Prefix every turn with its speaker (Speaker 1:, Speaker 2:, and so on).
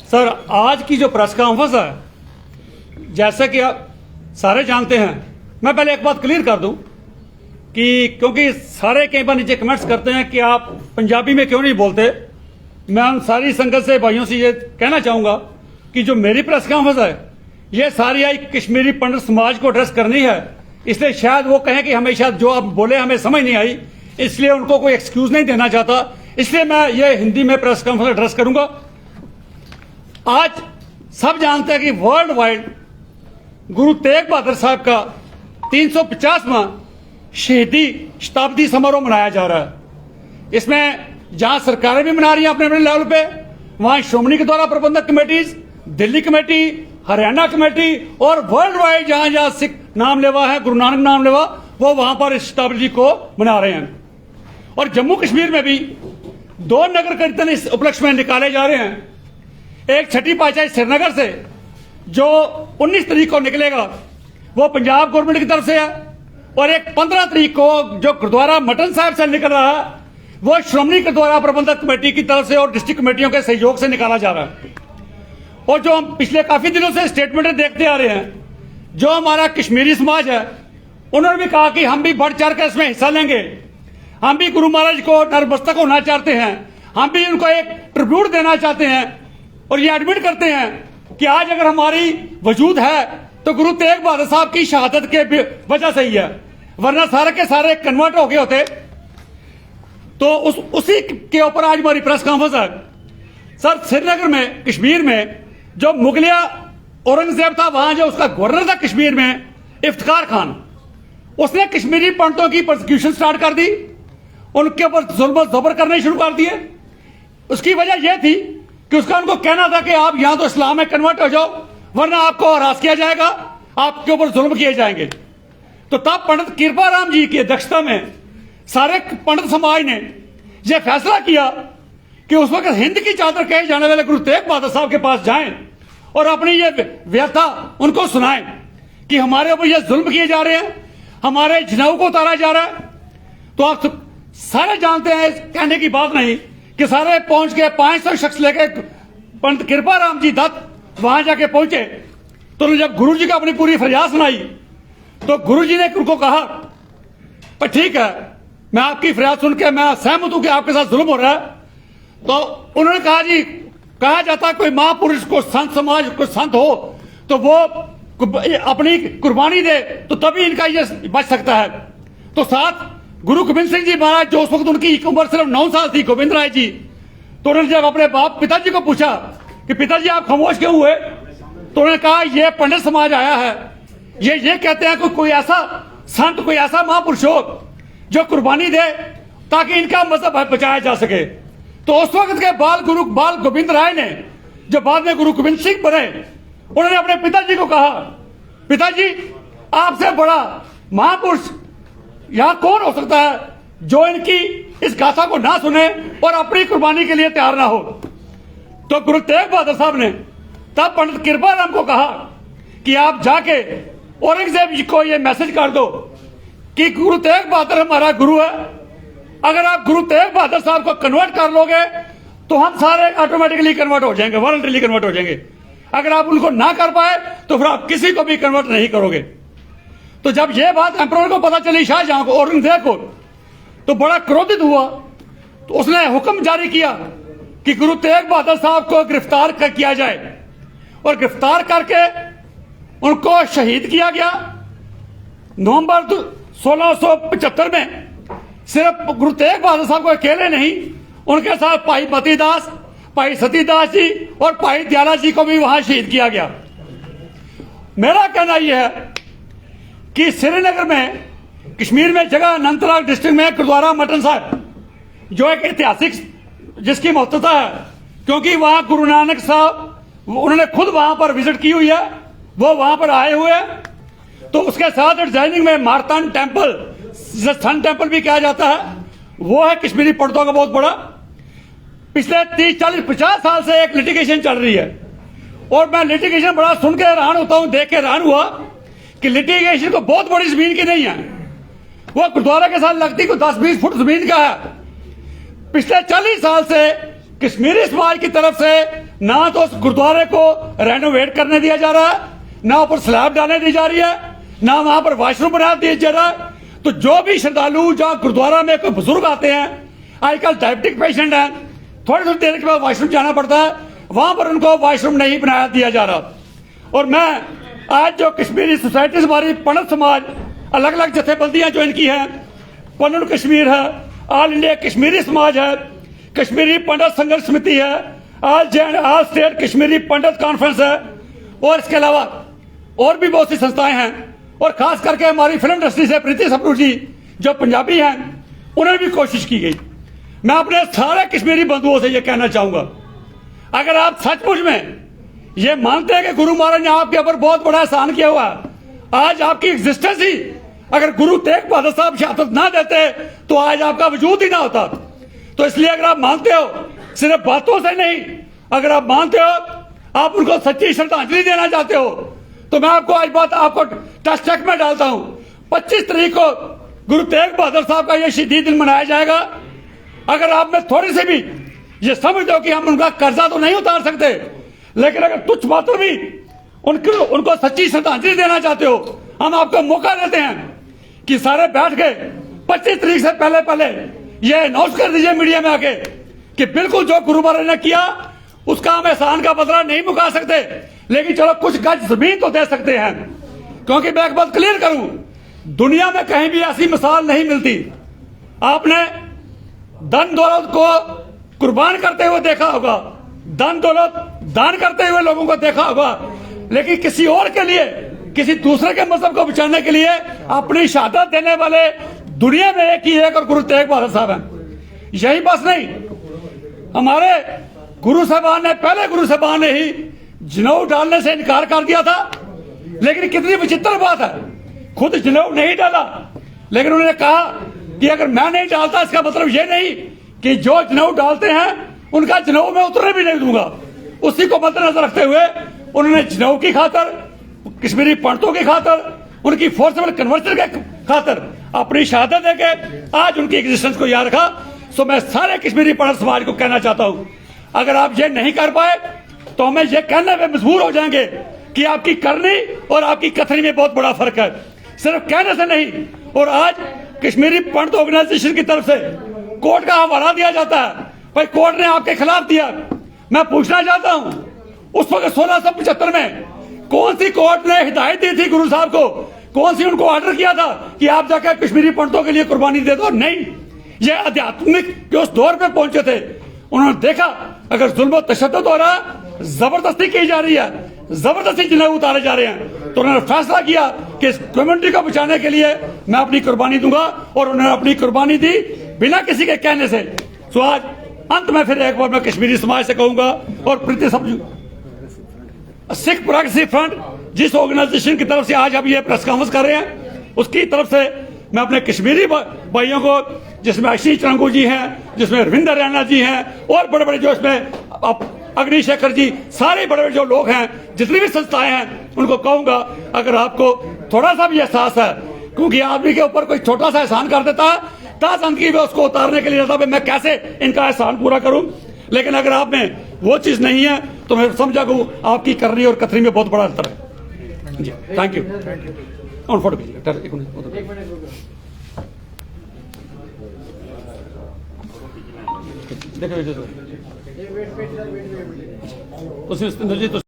Speaker 1: Sir, आज की जो प्रेस कॉन्फ्रेंस है, जैसे कि आप सारे जानते हैं, मैं पहले एक बात क्लियर कर दूं कि क्योंकि सारे कई बार नीचे कमेंट्स करते हैं कि आप पंजाबी में क्यों नहीं बोलते। मैं उन सारी संगत से भाइयों से ये कहना चाहूंगा कि जो मेरी प्रेस कॉन्फ्रेंस है, ये सारी आई कश्मीरी पंडित समाज को एड्रेस करनी है। इसलिए शायद वो कहें कि हमें शायद जो आप बोले हमें समझ नहीं आई, इसलिए उनको कोई एक्सक्यूज नहीं देना चाहता। इसलिए मैं ये हिंदी में प्रेस कॉन्फ्रेंस एड्रेस करूंगा। आज सब जानते हैं कि वर्ल्ड वाइड गुरु तेग बहादुर साहब का 350वां शहीदी शताब्दी समारोह मनाया जा रहा है। इसमें जहां सरकारें भी मना रही हैं अपने अपने लेवल पे, वहां श्रोमणी के द्वारा प्रबंधक committees, Delhi committee, Haryana committee और वर्ल्ड वाइड जहां जहां सिख नाम लेवा है, गुरु नानक नाम लेवा, वो वहां पर इस शताब्दी को मना रहे हैं। और जम्मू कश्मीर में भी 2 नगर कीर्तन इस उपलक्ष्य में निकाले जा रहे हैं। एक छठी पातशाही श्रीनगर से जो 19 तारीख को निकलेगा वो पंजाब गवर्नमेंट की तरफ से है, और एक 15 तारीख को जो गुरुद्वारा मटन साहिब से निकल रहा है वो श्रोमणी गुरुद्वारा प्रबंधक कमेटी की तरफ से और डिस्ट्रिक्ट कमेटियों के सहयोग से निकाला जा रहा है। और जो हम पिछले काफी दिनों से स्टेटमेंट देखते आ रहे हैं, जो हमारा कश्मीरी समाज है, उन्होंने भी कहा कि हम भी बढ़ चढ़ कर इसमें हिस्सा लेंगे, हम भी गुरु महाराज को नतमस्तक होना चाहते हैं, हम भी उनको एक ट्रिब्यूट देना चाहते हैं। और ये एडमिट करते हैं कि आज अगर हमारी वजूद है तो गुरु तेग बहादुर साहब की शहादत के वजह से ही है, वरना सारे के सारे कन्वर्ट हो गए होते। तो उसी के ऊपर आज हमारी प्रेस कॉन्फ्रेंस है। सर, श्रीनगर में कश्मीर में जो मुगलिया औरंगजेब था, वहां जो उसका गवर्नर था कश्मीर में, इफ्तिखार खान, उसने कश्मीरी पंडितों की प्रोसिक्यूशन स्टार्ट कर दी, उनके ऊपर जुल्म जबर करने शुरू कर दिए। उसकी वजह यह थी कि उसका उनको कहना था कि आप यहां तो इस्लाम में कन्वर्ट हो जाओ, वरना आपको हरास किया जाएगा, आपके ऊपर जुल्म किए जाएंगे। तो तब पंडित कृपाराम जी की अध्यक्षता में सारे पंडित समाज ने यह फैसला किया कि उस वक्त हिंद की चादर कहे जाने वाले गुरु तेग बहादुर साहब के पास जाएं और अपनी ये व्यथा उनको सुनाएं कि हमारे ऊपर ये जुल्म किए जा रहे हैं, हमारे जनाऊ को उतारा जा रहा है। तो आप सारे जानते हैं, कहने की बात नहीं कि सारे पहुंच के 500 शख्स लेके पंडित कृपाराम जी दत्त वहां जाके पहुंचे। तो जब गुरु जी का अपनी पूरी फरियाद सुनाई तो गुरु जी ने उनको कहा, पर ठीक है, मैं आपकी फरियाद सुन के मैं सहमत हूं कि आपके साथ जुल्म हो रहा है। तो उन्होंने कहा, जी कहा जाता कोई महापुरुष को संत समाज को संत हो तो वो अपनी कुर्बानी दे तो तभी इनका ये बच सकता है। तो साथ गुरु गोविंद सिंह जी महाराज, जो उस वक्त उनकी उम्र सिर्फ 9 साल थी, गोविंद राय जी, तो उन्होंने जब अपने बाप पिताजी को पूछा कि पिताजी आप खामोश क्यों हुए, तो उन्होंने कहा ये पंडित समाज आया है, ये कहते हैं कि कोई ऐसा संत, कोई ऐसा महापुरुष हो जो कुर्बानी दे ताकि इनका मजहब बचाया जा सके। तो उस वक्त के बाल गोविंद राय ने, जो बाद में गुरु गोविंद सिंह बने, उन्होंने अपने पिताजी को कहा, पिताजी आपसे बड़ा महापुरुष यहां कौन हो सकता है जो इनकी इस गाथा को ना सुने और अपनी कुर्बानी के लिए तैयार ना हो। तो गुरु तेग बहादुर साहब ने तब पंडित कृपाराम को कहा कि आप जाके औरंगजेब जी को यह मैसेज कर दो कि गुरु तेग बहादुर हमारा गुरु है, अगर आप गुरु तेग बहादुर साहब को कन्वर्ट कर लोगे तो हम सारे ऑटोमेटिकली कन्वर्ट हो जाएंगे, वॉलंटरीली कन्वर्ट हो जाएंगे। अगर आप उनको ना कर पाए तो फिर आप किसी को भी कन्वर्ट नहीं करोगे। तो जब यह बात एम्परर को पता चली, शाहजहां को, औरंगजेब को, तो बड़ा क्रोधित हुआ। तो उसने हुक्म जारी किया कि गुरु तेग बहादुर साहब को गिरफ्तार किया जाए, और गिरफ्तार करके उनको शहीद किया गया। नवंबर 1675 में सिर्फ गुरु तेग बहादुर साहब को अकेले नहीं, उनके साथ भाई मतीदास, भाई सतीदास जी और भाई दयाला जी को भी वहां शहीद किया गया। मेरा कहना यह है कि श्रीनगर में, कश्मीर में जगह अनंतनाग डिस्ट्रिक्ट में गुरुद्वारा मटन साहिब, जो एक ऐतिहासिक जिसकी महत्वता है, क्योंकि वहां गुरु नानक साहब उन्होंने खुद वहां पर विजिट की हुई है, वो वहां पर आए हुए हैं। तो उसके साथ डिजाइनिंग में मारतान टेम्पल, जिसे सन टेम्पल भी कहा जाता है, वो है कश्मीरी पंडितों का बहुत बड़ा। पिछले 30, 40, 50 साल से एक लिटिगेशन चल रही है, और मैं लिटिगेशन बड़ा सुन के हैरान होता हूं, देख के हैरान हुआ कि लिटिगेशन को बहुत बड़ी जमीन की नहीं है, वो गुरुद्वारा के साथ लगती को 10-20 फुट जमीन का है। पिछले 40 साल से कश्मीरी समाज की तरफ से ना तो उस गुरुद्वारे को रेनोवेट करने दिया जा रहा है, ना ऊपर स्लैब डालने दी जा रही है, ना वहां पर वॉशरूम बना दिया जा रहा है। तो जो भी श्रद्धालु जहाँ गुरुद्वारा में कोई बुजुर्ग आते हैं, आजकल डायबिटिक पेशेंट हैं, थोड़ी थोड़ी देर के बाद वॉशरूम जाना पड़ता है, वहां पर उनको वॉशरूम नहीं बनाया दिया जा रहा। और मैं आज जो कश्मीरी सोसाइटी हमारी पंडित समाज अलग अलग जथेबंदियां जो इनकी हैं, पंडित कश्मीर है, ऑल इंडिया कश्मीरी समाज है, कश्मीरी पंडित संघर्ष समिति है, ऑल स्टेट कश्मीरी पंडित कॉन्फ्रेंस है, और इसके अलावा और भी बहुत सी संस्थाएं हैं। और खास करके हमारी फिल्म इंडस्ट्री से प्रीति सप्रू जी जो पंजाबी हैं, उन्हें भी कोशिश की गई। मैं अपने सारे कश्मीरी बंधुओं से यह कहना चाहूंगा, अगर आप सचमुच में ये मानते हैं कि गुरु महाराज ने आपके ऊपर बहुत बड़ा एहसान किया हुआ, आज आपकी एग्जिस्टेंस ही, अगर गुरु तेग बहादुर साहब शहादत ना देते तो आज आपका वजूद ही ना होता। तो इसलिए अगर आप मानते हो, सिर्फ बातों से नहीं, अगर आप मानते हो, आप उनको सच्ची श्रद्धांजलि देना चाहते हो, तो मैं आपको आज बात आपको टच चेक में डालता हूं। 25 तारीख को गुरु तेग बहादुर साहब का यह शहीदी दिन मनाया जाएगा। अगर आप में थोड़ी सी भी ये समझ दो कि हम उनका कर्जा तो नहीं उतार सकते, लेकिन अगर तुच्छ मात्र भी उनको सच्ची श्रद्धांजलि देना चाहते हो, हम आपको मौका देते हैं कि सारे बैठ के 25 तारीख से पहले पहले ये अनाउंस कर दीजिए मीडिया में आके कि बिल्कुल जो गुरु महाराज ने किया उसका हम एहसान का बदला नहीं मुका सकते, लेकिन चलो कुछ गज जमीन तो दे सकते हैं। क्योंकि मैं एक बात क्लियर करूं, दुनिया में कहीं भी ऐसी मिसाल नहीं मिलती। आपने धन दौलत को कुर्बान करते हुए देखा होगा, धन दौलत दान करते हुए लोगों को देखा होगा, लेकिन किसी और के लिए, किसी दूसरे के मजहब को बचाने के लिए अपनी शहादत देने वाले दुनिया में एक ही एक और गुरु तेग बहादुर साहब हैं। यही बस नहीं, हमारे गुरु साहबान ने, पहले गुरु साहबान ने ही जनेऊ डालने से इनकार कर दिया था। लेकिन कितनी विचित्र बात है, खुद जनेऊ नहीं डाला, लेकिन उन्होंने कहा कि अगर मैं नहीं डालता इसका मतलब ये नहीं कि जो जनेऊ डालते हैं उनका जनेऊ में उतरने भी नहीं दूंगा। उसी को मद्देनजर रखते हुए उन्होंने जनेऊ की खातर, कश्मीरी पंडितों की खातर, उनकी फोर्सेबल कन्वर्जन के खातर अपनी शहादत देके आज उनकी एग्जिस्टेंस को याद रखा। सो मैं सारे कश्मीरी पंडित समाज को कहना चाहता हूं, अगर आप ये नहीं कर पाए तो हमें ये कहने में मजबूर हो जाएंगे कि आपकी करनी और आपकी कथनी में बहुत बड़ा फर्क है, सिर्फ कहने से नहीं। और आज कश्मीरी पंडित ऑर्गेनाइजेशन की तरफ से कोर्ट का हवाला दिया जाता है, भाई कोर्ट ने आपके खिलाफ दिया। मैं पूछना चाहता हूं, उस वक्त 1675 में कौन सी कोर्ट ने हिदायत दी थी गुरु साहब को, कौन सी उनको ऑर्डर किया था कि आप जाकर कश्मीरी पंडितों के लिए कुर्बानी दे दो? नहीं, ये आध्यात्मिक के उस दौर पे पहुंचे थे। उन्होंने देखा अगर जुल्म तशद्दुद हो रहा, जबरदस्ती की जा रही है, जबरदस्ती जनेऊ उतारे जा रहे हैं, तो उन्होंने फैसला किया कि इस कम्युनिटी को बचाने के लिए मैं अपनी कुर्बानी दूंगा, और उन्होंने अपनी कुर्बानी दी बिना किसी के कहने से। तो आज अंत में फिर एक बार मैं कश्मीरी समाज से कहूंगा, और प्रीति सप्रू, सिख प्रोग्रेसिव फ्रंट जिस ऑर्गेनाइजेशन की तरफ से आज अब ये प्रेस कॉन्फ्रेंस कर रहे हैं, उसकी तरफ से मैं अपने कश्मीरी भाइयों को, जिसमें आशीष चरंगू जी हैं, जिसमें रविंदर रैना जी हैं, और बड़े बड़े जो इसमें अग्निशेखर जी, सारे बड़े बड़े जो लोग हैं, जितनी भी संस्थाएं हैं, उनको कहूंगा अगर आपको थोड़ा सा भी एहसास है, क्योंकि आदमी के ऊपर कोई छोटा सा एहसान कर देता है, ताजंदगी में उसको उतारने के लिए रहता है मैं कैसे इनका एहसान पूरा करूं। लेकिन अगर आप में वो चीज नहीं है तो मैं समझा को आपकी करनी और कथनी में बहुत बड़ा अंतर है। जी थैंक यू। ऑन फोटो देखो